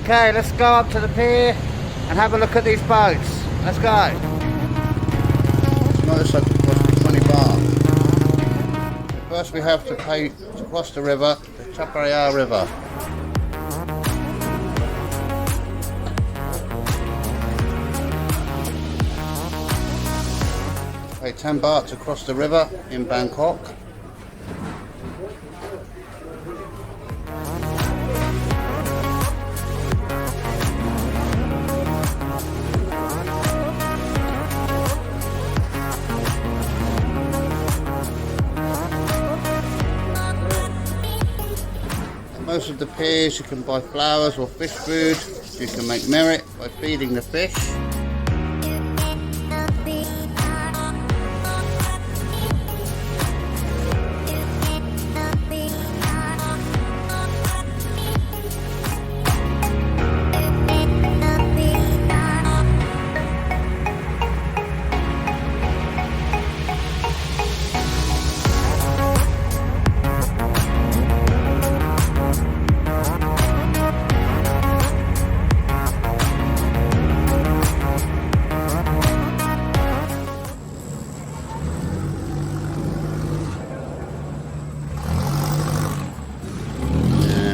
Okay, let's go up to the pier and have a look at these boats. Let's go. Motorcycle costs 20 baht. First we have to pay to cross the river, the Chao Phraya River. Pay 10 baht to cross the river in Bangkok. Most of the piers you can buy flowers or fish food. You can make merit by feeding the fish.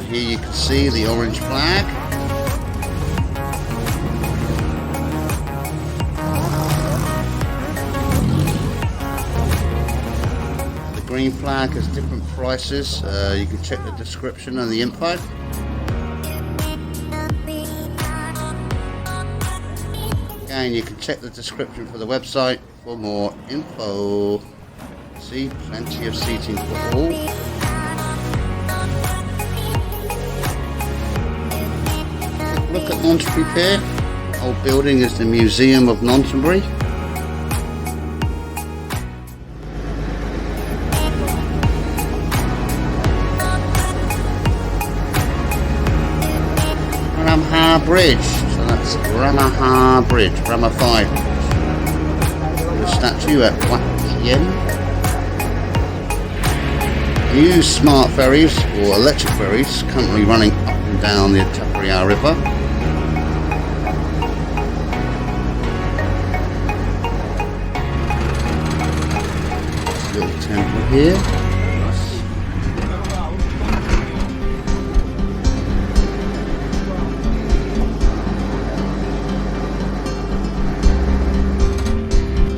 Here you can see the orange flag. The green flag has different prices. You can check the description and the info. Again, you can check the description for the website for more info. See, plenty of seating for all. Look at Nonthaburi Pier. Old building is the Museum of Nonthaburi. Rama Bridge. So that's Rama Bridge, Rama 5. The statue at Wat Yen. New smart ferries or electric ferries currently running up and down the Chao Phraya River. Little temple here.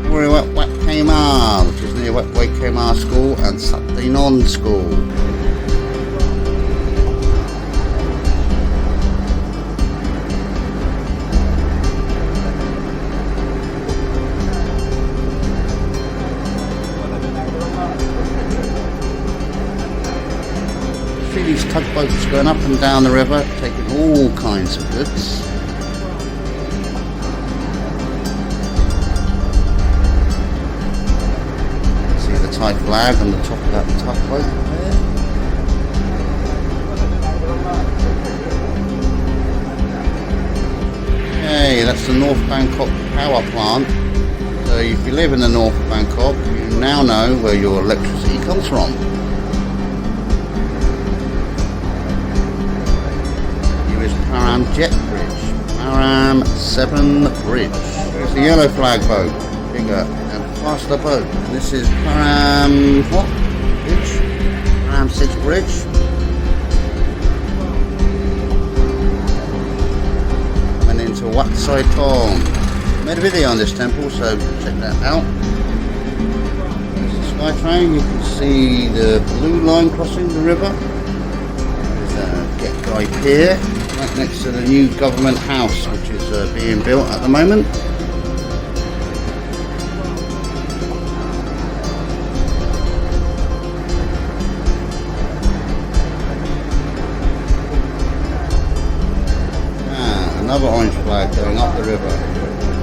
We're at Wat Kmar, which is near Wat Kmar School and Sathinon School. See these tugboats going up and down the river, taking all kinds of goods. See the Thai flag on the top of that tugboat there. Okay, that's the North Bangkok power plant. So if you live in the north of Bangkok, you now know where your electricity comes from. Param Jet Bridge, Param 7 Bridge. There's the yellow flag boat, bigger and faster boat. And this is Param what Bridge? Param 6 Bridge. And into Wat Sai Thong. I made a video on this temple, so check that out. There's the sky train. You can see the blue line crossing the river. There's a Get Guy Pier. Right next to the new government house, which is being built at the moment. Another orange flag going up the river.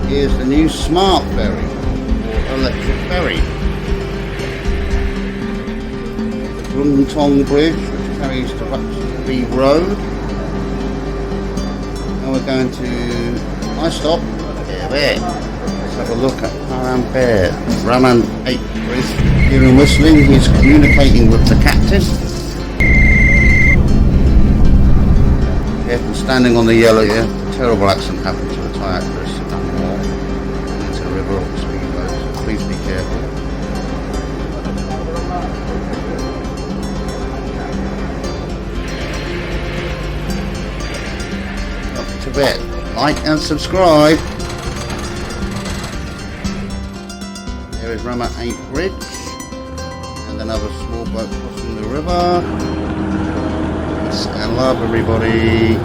Here's the new smart ferry, or electric ferry. The Gruntong Bridge, which carries to Rutby Road. We're going to my stop there. Let's have a look at Param Pier. Raman 8 is hearing whistling. He's communicating with the captain. Careful standing on the yellow here. A terrible accident happened to a Thai actress in Bangkok. Into the river off the speedboat, so please be careful. Up to bed. Like and subscribe. There is Rama 8 Bridge and another small boat crossing the river. Peace and love, everybody.